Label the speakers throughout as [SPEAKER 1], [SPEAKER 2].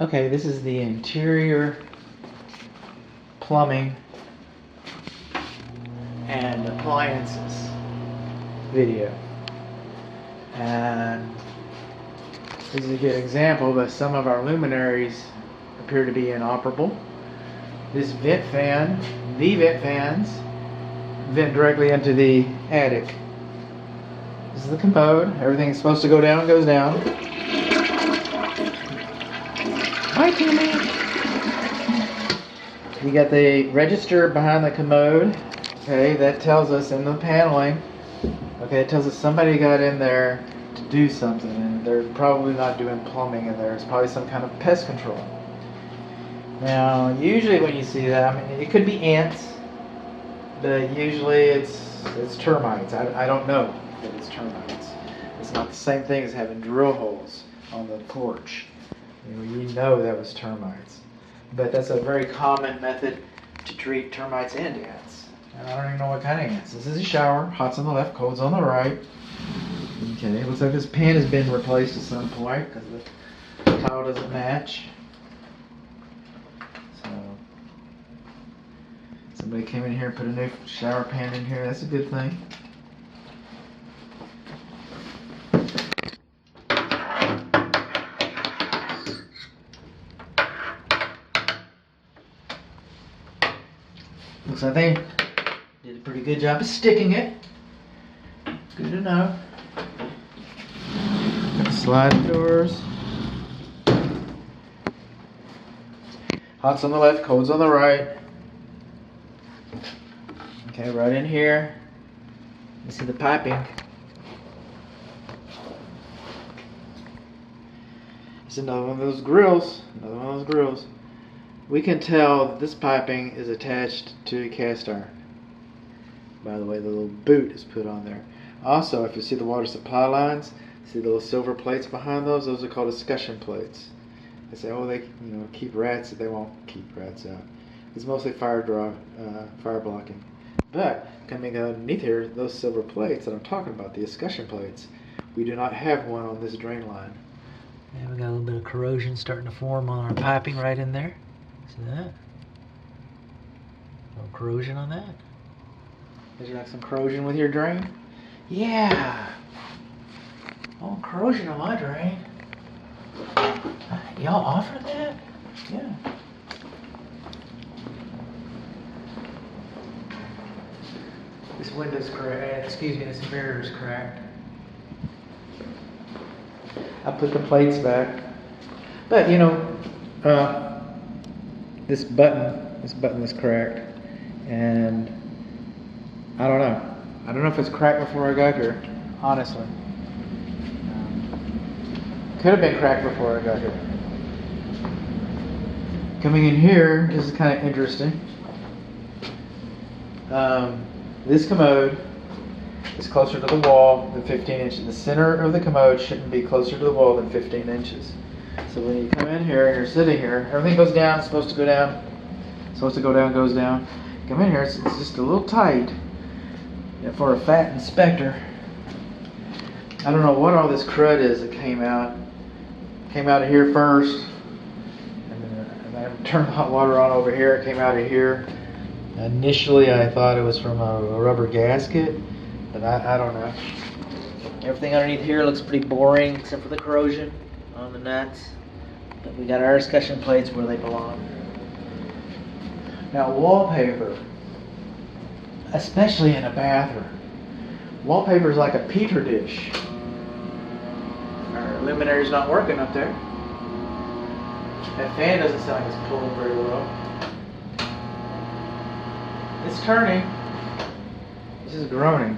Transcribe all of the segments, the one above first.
[SPEAKER 1] Okay, this is the interior plumbing and appliances video. And this is a good example, but some of our luminaries appear to be inoperable. This vent fan, the vent fans, vent directly into the attic. This is the commode. Everything's supposed to go down, goes down. Hi, Timmy. You got the register behind the commode. Okay, that tells us in the paneling. Okay, it tells us somebody got in there to do something, and they're probably not doing plumbing in there. It's probably some kind of pest control. Now, usually when you see that, I mean, it could be ants, but usually it's termites. I don't know that it's termites. It's not the same thing as having drill holes on the porch. You know that was termites. But that's a very common method to treat termites and ants. And I don't even know what kind of ants. This is a shower. Hot's on the left, cold's on the right. Okay, it looks like this pan has been replaced at some point because the tile doesn't match. So somebody came in here and put a new shower pan in here. That's a good thing. Looks like they did a pretty good job of sticking it. Good to know. Sliding doors. Hot's on the left, cold's on the right. Okay, right in here. You see the piping. It's another one of those grills. Another one of those grills. We can tell that this piping is attached to a cast iron. By the way, the little boot is put on there. Also, if you see the water supply lines, see the little silver plates behind those? Those are called escutcheon plates. They say, oh, they keep rats. They won't keep rats out. It's mostly fire blocking. But coming underneath here, those silver plates that I'm talking about, the escutcheon plates, we do not have one on this drain line. And we got a little bit of corrosion starting to form on our piping right in there. See that? No corrosion on that. Is there like some corrosion with your drain? Yeah. Oh, corrosion on my drain. Y'all offer that? Yeah. This window's cracked. Excuse me, this mirror's cracked. I put the plates back. But this button is cracked, and I don't know. I don't know if it's cracked before I got here, honestly. Could have been cracked before I got here. Coming in here, this is kind of interesting. This commode is closer to the wall than 15 inches. The center of the commode shouldn't be closer to the wall than 15 inches. So when you come in here and you're sitting here, everything goes down, it's supposed to go down. It's supposed to go down, goes down. Come in here, it's just a little tight for a fat inspector. I don't know what all this crud is that came out. Came out of here first, and I turned the hot water on over here. It came out of here. Initially, I thought it was from a rubber gasket, but I don't know. Everything underneath here looks pretty boring, except for the corrosion on the nuts. But we got our escutcheon plates where they belong. Now, wallpaper, especially in a bathroom. Wallpaper is like a petri dish. Our luminary's not working up there. That fan doesn't sound like it's pulling very well. It's turning. It's just groaning.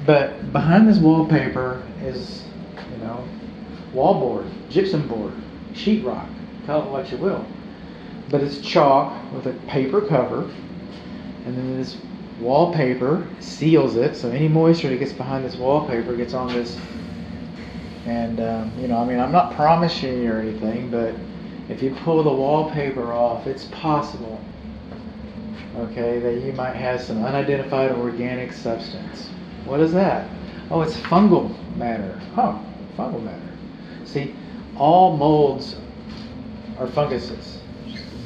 [SPEAKER 1] But behind this wallpaper is, wallboard, gypsum board, sheetrock, call it what you will. But it's chalk with a paper cover, and then this wallpaper seals it, so any moisture that gets behind this wallpaper gets on this. And I'm not promising you or anything, but if you pull the wallpaper off, it's possible, okay, that you might have some unidentified organic substance. What is that? Oh, it's fungal matter. Oh, fungal matter. See, all molds are funguses,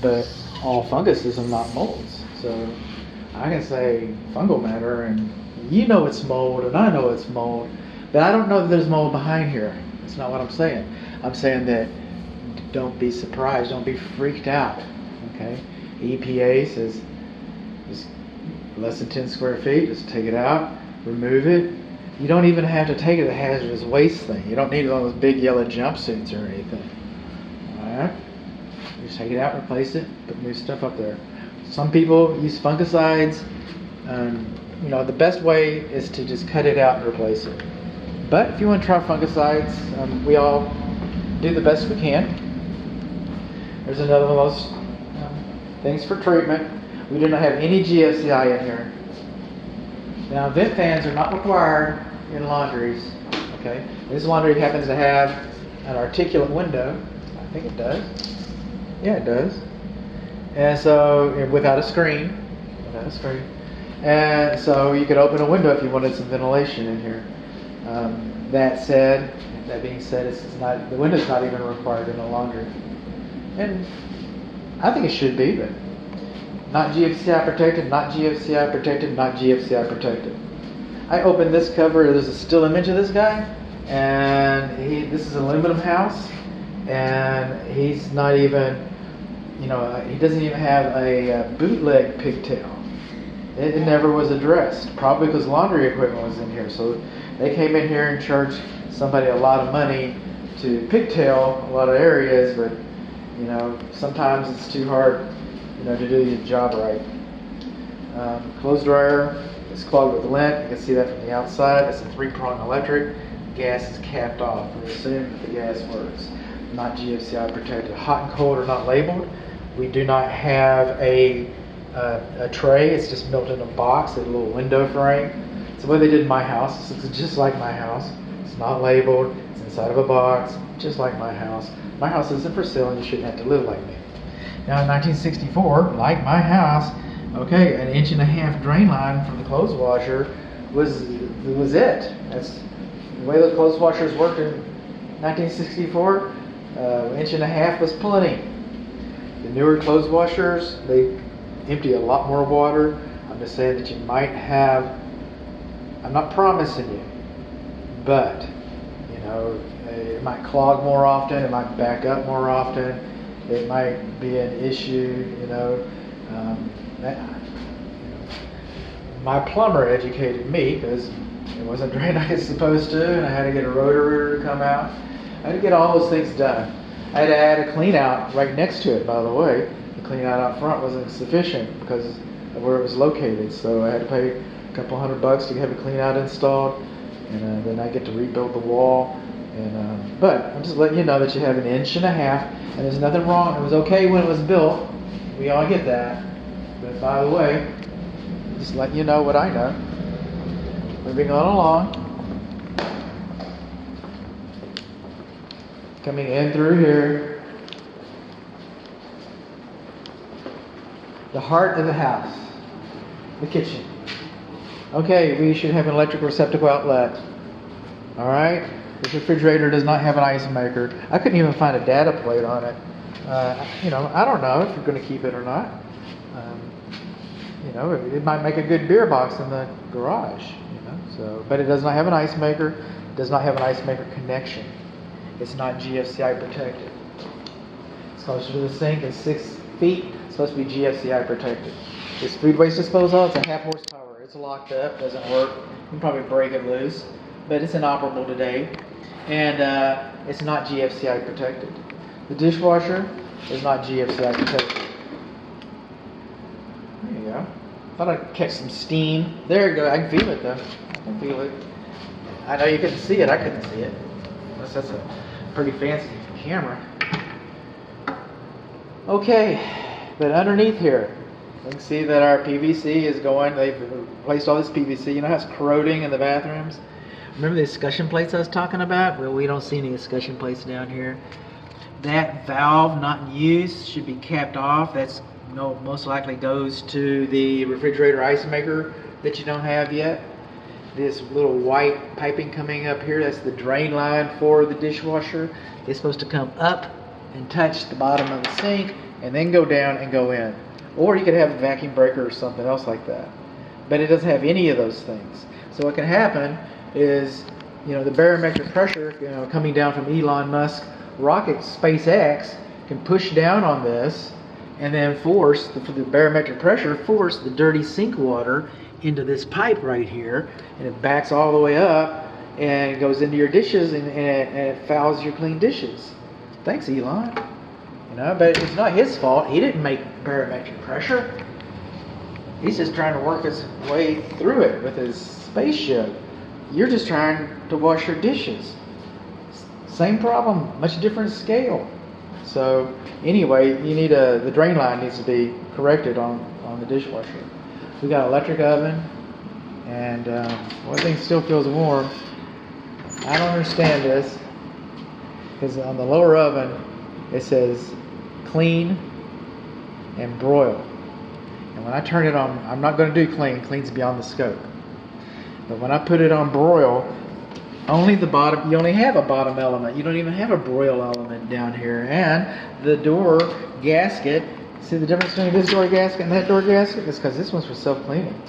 [SPEAKER 1] but all funguses are not molds. So I can say fungal matter, and you know it's mold, and I know it's mold, but I don't know that there's mold behind here. That's not what I'm saying. I'm saying that don't be surprised, don't be freaked out. Okay, EPA says just less than 10 square feet, just take it out, remove it. You don't even have to take it a hazardous waste thing. You don't need all those big yellow jumpsuits or anything. Alright? Just take it out, replace it, put new stuff up there. Some people use fungicides. You know, the best way is to just cut it out and replace it. But if you want to try fungicides, we all do the best we can. There's another one of those things for treatment. We do not have any GFCI in here. Now, vent fans are not required in laundries. Okay, this laundry happens to have an articulate window. I think it does. Yeah, it does. And so, without a screen, and so you could open a window if you wanted some ventilation in here. That being said, the window's not even required in a laundry, and I think it should be, but. Not GFCI protected, not GFCI protected, not GFCI protected. I opened this cover, there's a still image of this guy, and this is an aluminum house, and he's not even, he doesn't even have a bootleg pigtail. It never was addressed, probably because laundry equipment was in here. So they came in here and charged somebody a lot of money to pigtail a lot of areas, but sometimes it's too hard to do your job right. Clothes dryer is clogged with lint. You can see that from the outside. It's a 3-prong electric. Gas is capped off. We assume that the gas works. Not GFCI protected. Hot and cold are not labeled. We do not have a tray. It's just built in a box, a little window frame. It's the way they did in my house. This looks just like my house. It's not labeled. It's inside of a box, just like my house. My house isn't for sale, and you shouldn't have to live like me. Now in 1964, like my house, okay, an 1.5-inch drain line for the clothes washer was it. That's the way the clothes washers worked in 1964. 1.5 inches was plenty. The newer clothes washers, they empty a lot more water. I'm just saying that you might have. I'm not promising you, but it might clog more often. It might back up more often. It might be an issue, My plumber educated me because it wasn't draining like it's supposed to, and I had to get a rotor to come out. I had to get all those things done. I had to add a clean out right next to it, by the way. The clean out front wasn't sufficient because of where it was located, so I had to pay a couple $100 to have a clean out installed, and then I get to rebuild the wall. But I'm just letting you know that you have 1.5 inches, and there's nothing wrong. It was okay when it was built. We all get that. But by the way, just letting you know what I know. Moving on along. Coming in through here. The heart of the house. The kitchen. Okay, we should have an electric receptacle outlet. Alright? This refrigerator does not have an ice maker. I couldn't even find a data plate on it. I don't know if you're going to keep it or not. It might make a good beer box in the garage. But it does not have an ice maker. It does not have an ice maker connection. It's not GFCI protected. It's closer to the sink. It's 6 feet. It's supposed to be GFCI protected. This food waste disposal, it's a 0.5 horsepower. It's locked up. Doesn't work. You can probably break it loose. But it's inoperable today. And it's not GFCI protected. The dishwasher is not GFCI protected. There you go. Thought I'd catch some steam. There you go. I can feel it though. I can feel it. I know you couldn't see it. I couldn't see it. That's a pretty fancy camera. Okay, but underneath here, you can see that our PVC is going. They've replaced all this PVC. You know how it's corroding in the bathrooms? Remember the escutcheon plates I was talking about? Well, we don't see any escutcheon plates down here. That valve not in use should be capped off. That's most likely goes to the refrigerator ice maker that you don't have yet. this little white piping coming up here, that's the drain line for the dishwasher. It's supposed to come up and touch the bottom of the sink and then go down and go in. Or you could have a vacuum breaker or something else like that. But it doesn't have any of those things. So what can happen is, the barometric pressure, coming down from Elon Musk rocket SpaceX can push down on this and then force the barometric pressure, force the dirty sink water into this pipe right here, and it backs all the way up and goes into your dishes, and it fouls your clean dishes. Thanks, Elon. But it's not his fault. He didn't make barometric pressure. He's just trying to work his way through it with his spaceship. You're just trying to wash your dishes. Same problem, much different scale. So anyway, you need the drain line needs to be corrected on the dishwasher. We got an electric oven, and one thing still feels warm. I don't understand this, because on the lower oven it says clean and broil. And when I turn it on, I'm not going to do clean. Clean's beyond the scope. But when I put it on broil, only the bottom, you only have a bottom element. You don't even have a broil element down here. And the door gasket, see the difference between this door gasket and that door gasket? It's because this one's for self-cleaning.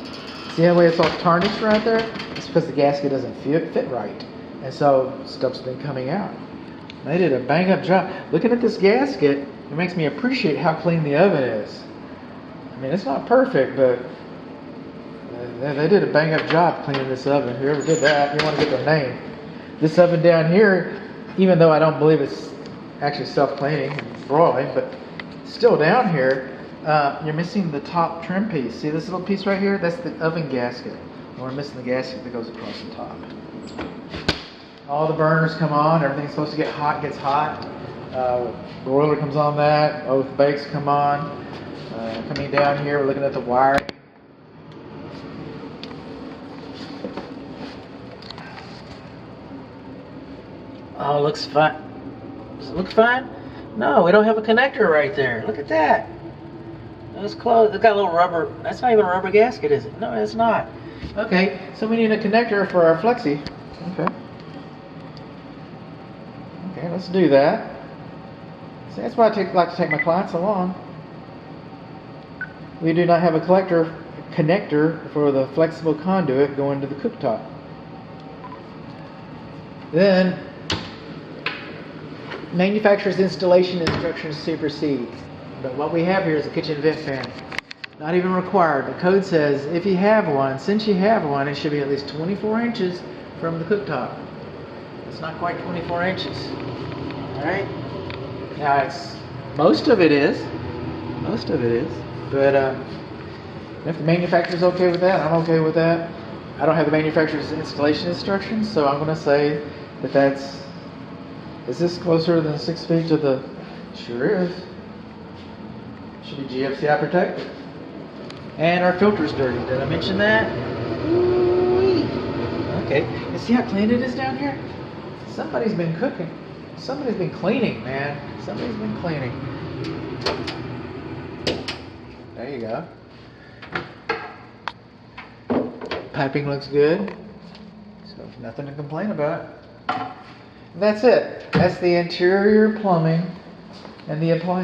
[SPEAKER 1] See how the way it's all tarnished right there? It's because the gasket doesn't fit right. And so stuff's been coming out. They did a bang-up job. Looking at this gasket, it makes me appreciate how clean the oven is. I mean, it's not perfect, but they did a bang-up job cleaning this oven. Whoever did that, you want to get their name. This oven down here, even though I don't believe it's actually self-cleaning and broiling, but still down here, you're missing the top trim piece. See this little piece right here? That's the oven gasket. And we're missing the gasket that goes across the top. All the burners come on. Everything's supposed to get hot, gets hot. Broiler comes on that. Both bakes come on. Coming down here, we're looking at the wiring. Oh, looks fine. Does it look fine? No, we don't have a connector right there. Look at that. It's closed. It's got a little rubber. That's not even a rubber gasket, is it? No, it's not. Okay, so we need a connector for our flexi. Okay, let's do that. See, that's why I like to take my clients along. We do not have a connector for the flexible conduit going to the cooktop. Then, manufacturer's installation instructions supersede. But what we have here is a kitchen vent fan. Not even required. The code says if you have one, since you have one, it should be at least 24 inches from the cooktop. It's not quite 24 inches. Alright? Now most of it is. But if the manufacturer's okay with that, I'm okay with that. I don't have the manufacturer's installation instructions, so I'm going to say that is this closer than 6 feet to the, sure is. Should be GFCI protected. And our filter's dirty. Did I mention that? Ooh-wee. Okay, you see how clean it is down here? Somebody's been cooking. Somebody's been cleaning, man. Somebody's been cleaning. There you go. Piping looks good. So nothing to complain about. That's it. That's the interior plumbing and the appliance.